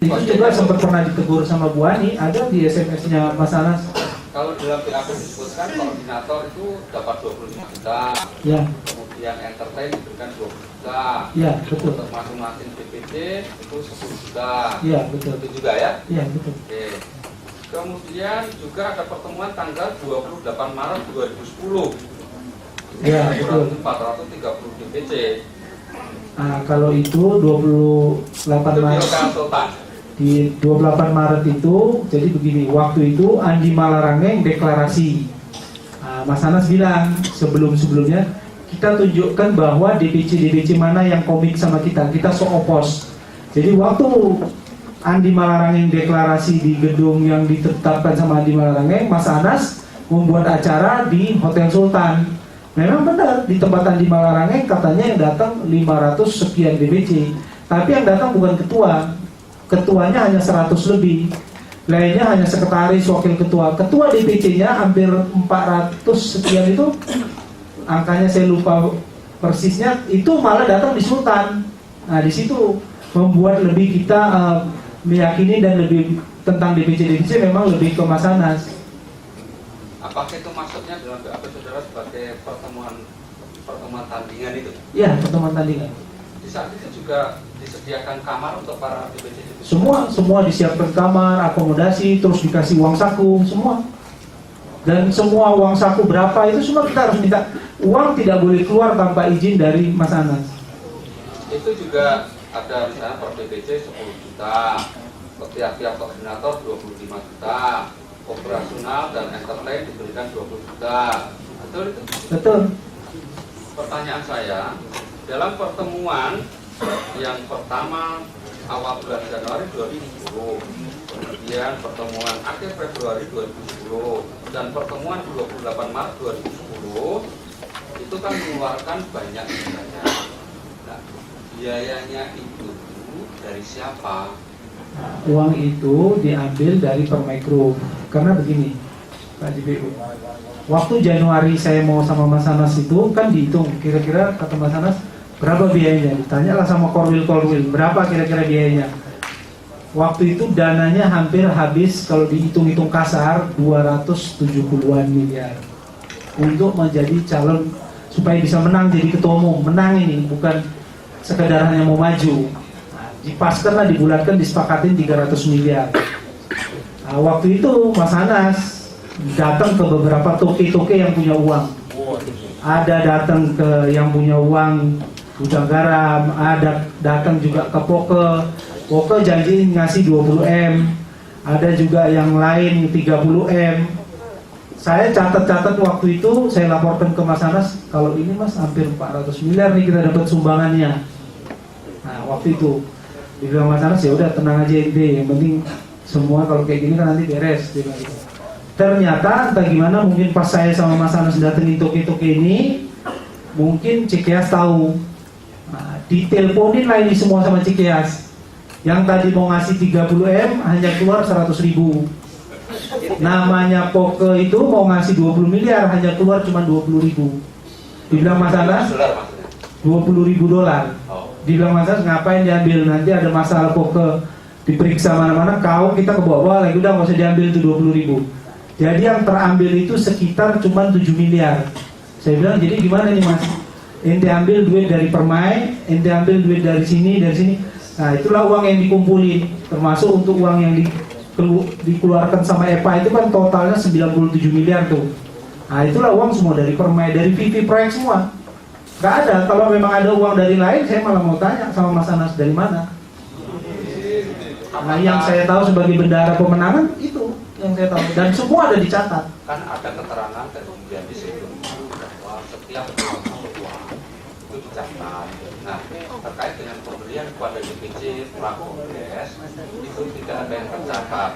Itu juga sempat pernah ditegur sama Bu Ani, ada di SMS-nya Mas Anas. Kalau dalam BAP disebutkan koordinator itu dapat 25 juta. Ya. Kemudian entertain diberikan 20 juta. Ya, betul. Untuk masing-masing DPC itu 10 juta. Iya, betul. Itu juga ya? Iya, betul. Oke. Kemudian juga ada pertemuan tanggal 28 Maret 2010. Iya, betul. 430 DPC. Nah, kalau itu 28 Maret. Di 28 Maret itu, jadi begini, waktu itu Andi Malarangeng deklarasi. Mas Anas bilang sebelum-sebelumnya kita tunjukkan bahwa DPC mana yang komit sama kita so opos. Jadi waktu Andi Malarangeng deklarasi di gedung yang ditetapkan sama Andi Malarangeng, Mas Anas membuat acara di Hotel Sultan. Memang benar, di tempat Andi Malarangeng katanya yang datang 500 sekian DPC, tapi yang datang bukan ketua. Ketuanya hanya 100 lebih, lainnya hanya sekretaris, wakil ketua. Ketua DPC-nya hampir 400 sekian itu, angkanya saya lupa persisnya, itu malah datang di Sultan. Nah, di situ membuat lebih kita meyakini dan lebih tentang DPC memang lebih ke Mas Anas. Apakah itu maksudnya dalam BAP saudara sebagai pertemuan tandingan itu? Iya, pertemuan tandingan. Di saat itu juga disediakan kamar untuk para DPC. Semua disiapkan kamar, akomodasi, terus dikasih uang saku, semua. Dan semua uang saku berapa itu semua kita harus minta. Uang tidak boleh keluar tanpa izin dari Mas Anas. Itu juga ada misalnya per DPC 10 juta, tiap-tiap koordinator 25 juta, operasional dan entertain diberikan 20 juta. Betul itu? Betul. Pertanyaan saya, dalam pertemuan yang pertama awal bulan Januari 2010, kemudian pertemuan akhir Februari 2010, dan pertemuan 28 Maret 2010, itu kan mengeluarkan banyak biaya. Nah, biayanya itu dari siapa? Uang itu diambil dari Permai-Group. Karena begini, Pak JPU, waktu Januari saya mau sama Mas Anas itu kan dihitung, kira-kira kata Mas Anas berapa biayanya? Ditanyalah sama Korwil, berapa kira-kira biayanya? Waktu itu dananya hampir habis, kalau dihitung-hitung kasar 270-an miliar untuk menjadi calon supaya bisa menang jadi ketua umum. Menang ini bukan sekedar hanya mau maju. Dipaskan, dibulatkan, disepakatin 300 miliar. Nah, waktu itu Mas Anas datang ke beberapa toke-toke yang punya uang. Ada datang ke yang punya uang Gudang Garam, ada datang juga ke Poke janji ngasih 20M, ada juga yang lain 30M. Saya catat-catat waktu itu, saya laporkan ke Mas Anas, kalau ini Mas hampir 400 miliar nih kita dapat sumbangannya. Nah, waktu itu dibilang Mas Anas, ya udah tenang aja ente, yang penting semua kalau kayak gini kan nanti beres. Ternyata entah gimana, mungkin pas saya sama Mas Anas datengin toke-toke ini, mungkin Cikeas tahu. Nah, diteleponin lah ini semua sama Cikeas. Yang tadi mau ngasih 30M hanya keluar 100.000. Namanya Poke itu mau ngasih 20 miliar hanya keluar cuma 20.000. Dibilang Mas Anas 20.000 dolar. Dibilang Mas Anas ngapain diambil, nanti ada masalah Poke diperiksa mana-mana, kita ke bawah lagi, udah nggak usah diambil itu 20.000. Jadi yang terambil itu sekitar cuma 7 miliar. Saya bilang, jadi gimana nih Mas? Ente ambil duit dari Permai, ente ambil duit dari sini. Nah, itulah uang yang dikumpulin, termasuk untuk uang yang dikeluarkan sama EPA itu kan totalnya 97 miliar tuh. Nah, itulah uang semua dari Permai, dari VV proyek semua. Gak ada, kalau memang ada uang dari lain, saya malah mau tanya sama Mas Anas dari mana. Nah, yang saya tahu sebagai bendahara pemenangan itu yang saya tahu, dan semua ada dicatat. Kan ada keterangan dari kemudian di situ bahwa setiap uang itu dicatat. Nah, terkait dengan pemberian kepada DPC Prakongres itu tidak ada yang tercatat.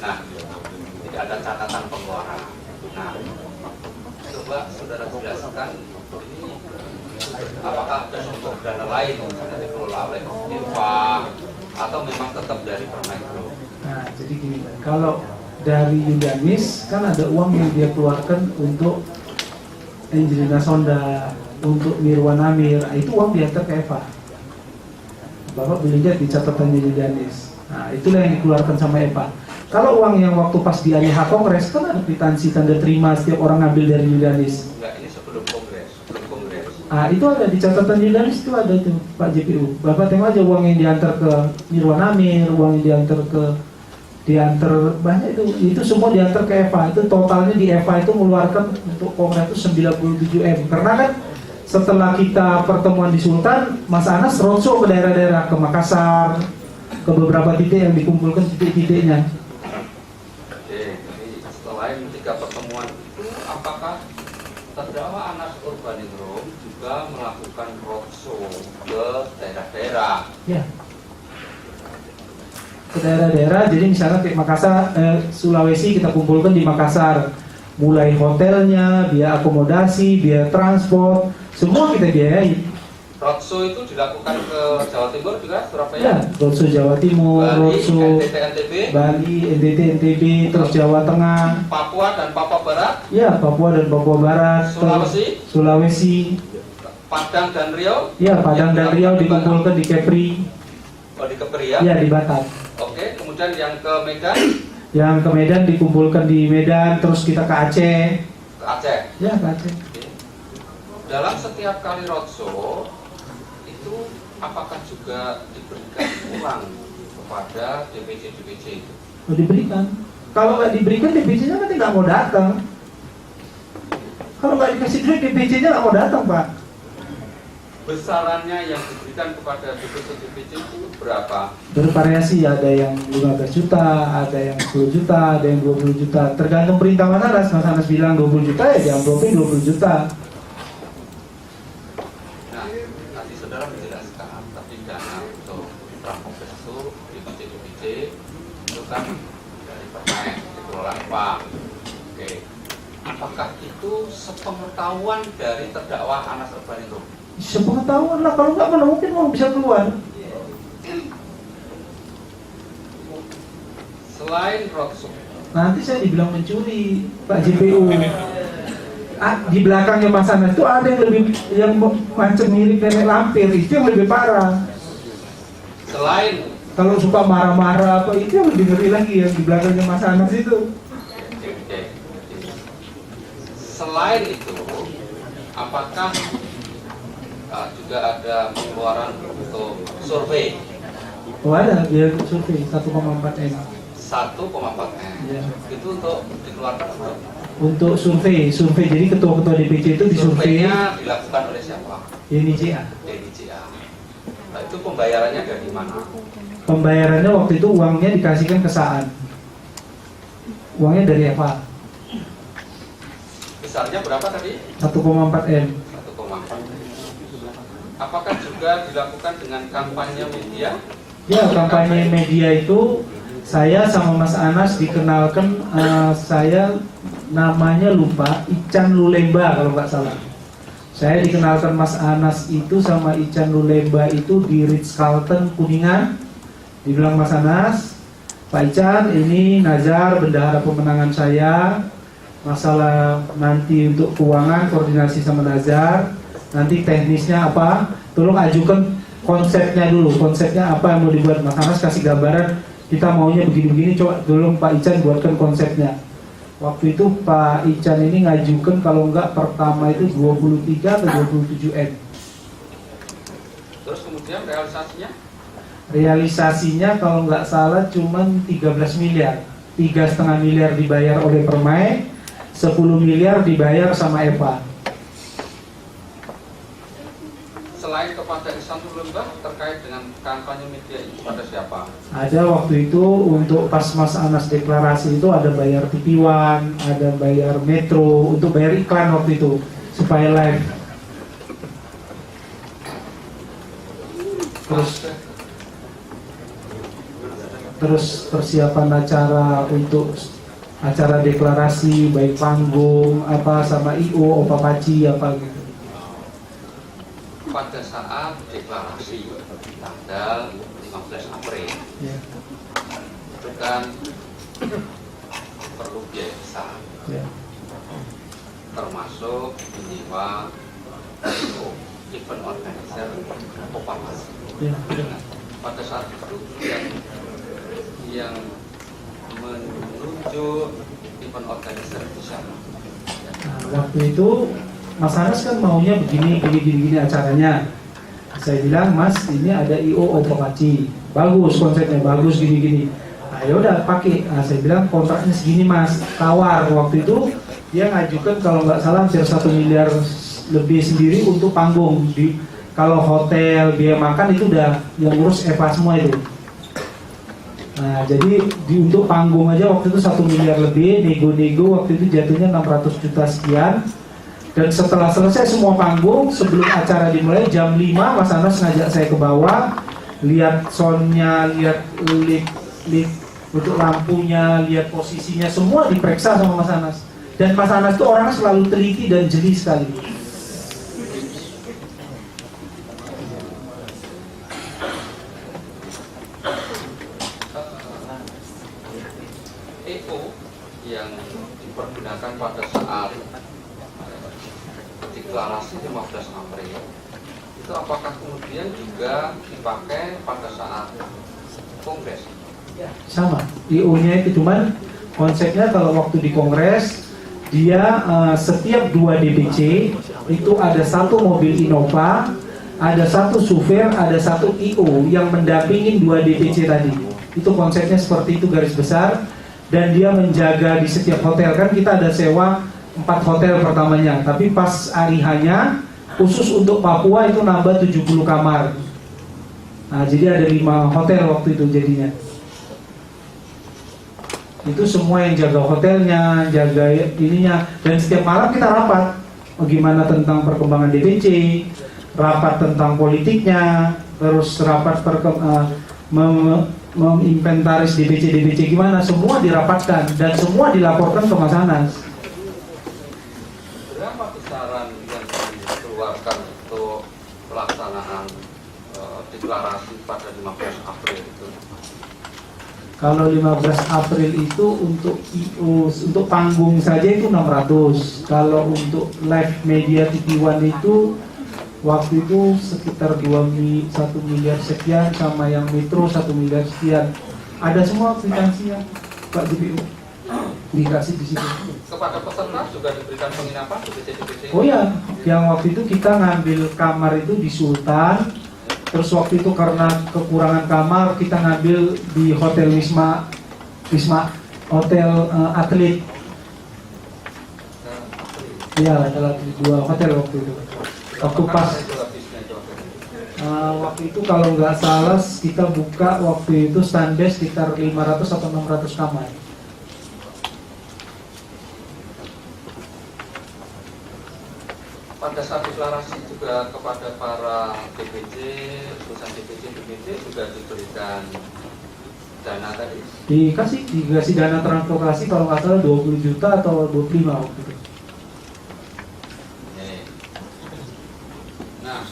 Nah, tidak ada catatan pengeluaran. Nah, coba saudara jelaskan ini apakah ada sumber dana lain misalnya dikelola oleh IFA atau memang tetap dari Permai-Group? Nah, jadi gini, kalau dari Yudanis kan ada uang yang dia keluarkan untuk Angelina Sonda, untuk Mirwan Amir, itu uang diantar ke Eva. Bapak boleh lihat di catatan Julianis. Nah, itulah yang dikeluarkan sama EPA. Kalau uang yang waktu pas di IH Kongres kan ada kwitansi tanda terima setiap orang ngambil dari Julianis. Enggak, ini sebelum kongres. Ah, itu ada di catatan Julianis, itu ada tuh Pak JPU. Bapak tengok aja uang yang diantar ke Nirwan Amir, uang yang diantar banyak itu semua diantar ke EVA. Itu totalnya di EVA itu mengeluarkan untuk Kongres itu 97 M. Karena kan setelah kita pertemuan di Sultan, Mas Anas roadshow ke daerah-daerah, ke Makassar, ke beberapa titik yang dikumpulkan titik-titiknya. Oke, jadi selain 3 pertemuan itu, apakah terdakwa Anas Urbaningrum juga melakukan roadshow ke daerah-daerah? Ya. Ke daerah-daerah, jadi misalnya kayak Makassar, Sulawesi kita kumpulkan di Makassar. Mulai hotelnya, biaya akomodasi, biaya transport, semua kita biayai. Roadshow itu dilakukan ke Jawa Timur juga, Surabaya? Ya, roadshow Jawa Timur, Bali, roadshow NTT, NTB, Bali, NTT, NTB, terus Jawa Tengah, Papua dan Papua Barat, ya Papua dan Papua Barat, Sulawesi, Padang dan Riau. ya Padang dan Riau dikumpulkan di Kepri, Oh, di Kepri ya? ya di Batam. Oke, kemudian yang ke Medan, Yang ke Medan dikumpulkan di Medan, terus kita ke Aceh, ke Aceh. ya ke Aceh. Oke. Dalam setiap kali roadshow itu apakah juga diberikan uang kepada DPC itu? Mau diberikan. Kalau nggak diberikan, DPC-nya nanti nggak mau datang. Kalau nggak dikasih duit, DPC-nya nggak mau datang, Pak. Besarannya yang diberikan kepada DPC itu berapa? Bervariasi, ada yang 15 juta, ada yang 10 juta, ada yang 20 juta. Tergantung perintah Mas Anas. Mas Anas bilang 20 juta, ya diamplopin 20 juta. Nah, tadi saudara menjelaskan, tapi dana untuk prakongres itu DPC itu kan dari Permen, dikelola apa? Oke, apakah itu sepengetahuan dari terdakwa Anas Urbaningrum? Sepengetahuan lah, kalau nggak mana mungkin uang bisa keluar. Selain roadshow, Nanti saya dibilang mencuri, Pak JPU. Di belakangnya Mas Anas itu ada yang macam mirip nenek lampir, itu yang lebih parah. selain Kalau suka marah-marah apa, itu yang lebih ngeri lagi yang di belakangnya Mas Anas itu. Oke. Selain itu, apakah juga ada pengeluaran untuk survei? Oh ada, biaya survei 1,4 M. 1,4 M. Ya. Itu untuk dikeluarkan apa? Untuk survei, jadi ketua-ketua DPC itu disurvei. Surveinya dilakukan oleh siapa? NICA. DPCA. Nah, itu pembayarannya dari mana? Pembayarannya waktu itu uangnya dikasihkan ke Saan. Uangnya dari Eva. Besarnya berapa tadi? 1,4 M. 1,4. Apakah juga dilakukan dengan kampanye media? Ya, kampanye media itu saya sama Mas Anas dikenalkan, saya namanya lupa, Ican Lulemba kalau nggak salah. Saya dikenalkan Mas Anas itu sama Ican Lulemba itu di Ritz-Carlton Kuningan. Dibilang Mas Anas, Pak Ican, ini Nazar, bendahara pemenangan saya. Masalah nanti untuk keuangan, koordinasi sama Nazar. Nanti teknisnya apa, tolong ajukan konsepnya dulu. Konsepnya apa yang mau dibuat, Mas Anas kasih gambaran. Kita maunya begini-begini, coba tolong Pak Ican buatkan konsepnya. Waktu itu Pak Ican ini ngajukan kalau enggak pertama itu 23 atau 27 M. Terus kemudian realisasinya? Realisasinya kalau nggak salah cuman 13 miliar. 3,5 miliar dibayar oleh Permai, 10 miliar dibayar sama EPA. Selain kepada Ihsan Lembah terkait dengan kampanye media itu pada siapa? Ada waktu itu untuk pas Mas Anas deklarasi itu ada bayar TV One, ada bayar Metro untuk bayar iklan waktu itu supaya live. Terus persiapan acara untuk acara deklarasi baik panggung apa sama IO, Opa Paci apa gitu. Pada saat deklarasi tanggal 15 April Ya. itu kan perlu biaya besar, Ya. termasuk menyewa event organizer Opa Paci. Ya. pada saat itu yang menunjuk event organizer di sana. Nah, waktu itu Mas Anas kan maunya begini acaranya. Saya bilang, Mas, ini ada I.O. Otomaci, bagus konsepnya, bagus gini. Nah, yaudah pakai. Nah, saya bilang kontraknya segini, Mas, tawar. Waktu itu dia ngajukan kalau nggak salah hampir 1 miliar lebih sendiri untuk panggung. Kalau hotel, biaya makan itu udah yang ngurus Eva semua itu. Nah, jadi untuk panggung aja waktu itu 1 miliar lebih, nego-nego waktu itu jatuhnya 600 juta sekian. Dan setelah selesai semua panggung, sebelum acara dimulai jam 5, Mas Anas ngajak saya ke bawah, lihat soundnya, lihat lift untuk lampunya, lihat posisinya, semua diperiksa sama Mas Anas. Dan Mas Anas itu orangnya selalu teliti dan jeli sekali. EO yang dipergunakan pada saat deklarasi 15 April itu apakah kemudian juga dipakai pada saat kongres? Sama, IO-nya itu cuman konsepnya kalau waktu di kongres dia setiap 2 DPC itu ada 1 mobil Innova, ada 1 supir, ada 1 IO yang mendampingin 2 DPC tadi. Itu konsepnya seperti itu garis besar. Dan dia menjaga di setiap hotel, kan kita ada sewa 4 hotel pertamanya, tapi pas hari hanya khusus untuk Papua itu nambah 70 kamar. Nah, jadi ada 5 hotel waktu itu jadinya. Itu semua yang jaga hotelnya, jaga ininya, dan setiap malam kita rapat bagaimana tentang perkembangan DPC, rapat tentang politiknya, terus rapat menginventaris DPC gimana, semua dirapatkan dan semua dilaporkan ke Mas Anas. Berapa besaran yang dikeluarkan untuk pelaksanaan deklarasi pada 15 April itu? Kalau 15 April itu untuk IO, untuk panggung saja itu 600. Kalau untuk live media TV One itu waktu itu sekitar 1 miliar sekian, sama yang Metro 1 miliar sekian. Ada semua aplikasinya Pak JPU dikasih di situ. Kepada peserta juga diberikan penginapan di DPC? Oh ya, yang waktu itu kita ngambil kamar itu di Sultan. Terus waktu itu karena kekurangan kamar kita ngambil di Hotel Wisma Hotel Atlet. Iya, ada 2 hotel waktu itu. Waktu pas waktu itu kalau nggak salah kita buka waktu itu standar sekitar 500 atau 600 kamar. Pada saat deklarasi juga kepada para DPC, perusahaan DPC juga diberikan dana tadi? Dikasih dana transportasi kalau nggak salah 20 juta atau 25 waktu itu. Nah,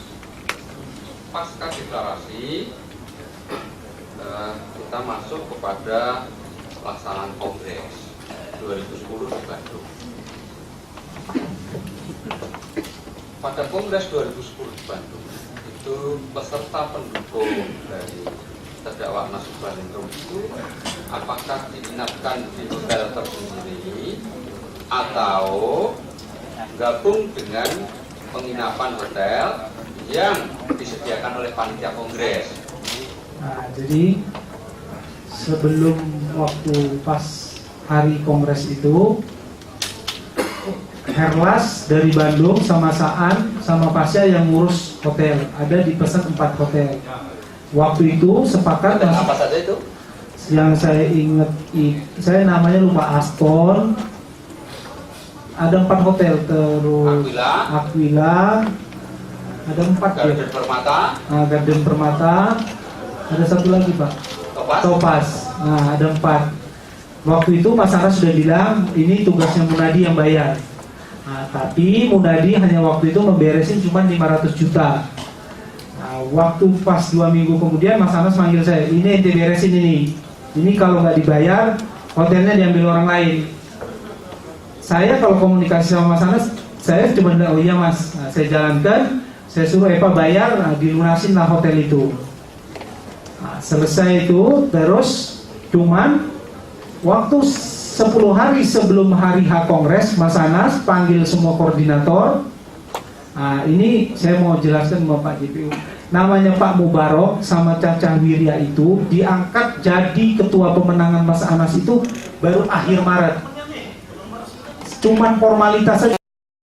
pasca deklarasi kita masuk kepada pelaksanaan kongres 2010 di Bandung. Pada Kongres 2010 di Bandung itu peserta pendukung dari terdakwa Mas Subaningrum itu apakah diinapkan di hotel tersendiri atau gabung dengan penginapan hotel yang disediakan oleh panitia kongres. Nah, jadi sebelum waktu pas hari kongres itu Herlas dari Bandung sama Saan sama Pasya yang ngurus hotel, ada dipesan 4 hotel. Waktu itu sepakat apa saja itu? Yang saya ingat, saya namanya lupa, Aston. Ada 4 hotel, terus Aquila, ada 4 ya. Garden Permata. Garden Permata. Ada satu lagi Pak. Topaz. Nah, ada 4. Waktu itu Mas Anas sudah bilang ini tugasnya Munadi yang bayar. Nah, tapi Munadi hanya waktu itu memberesin cuma 500 juta. Nah, waktu pas 2 minggu kemudian Mas Anas manggil saya, ini ente beresin ini. Ini kalau nggak dibayar, hotelnya diambil orang lain. Saya kalau komunikasi sama Mas Anas, saya cuma bilang, oh iya Mas, nah, saya jalankan, saya suruh Eva bayar, nah, dilunasin lah hotel itu. Nah, selesai itu, terus cuman waktu 10 hari sebelum hari H Kongres, Mas Anas panggil semua koordinator. Nah, ini saya mau jelaskan sama Pak JPU. Namanya Pak Mubarok sama Caca Wirya itu diangkat jadi ketua pemenangan Mas Anas itu baru akhir Maret. Cuman formalitas saja.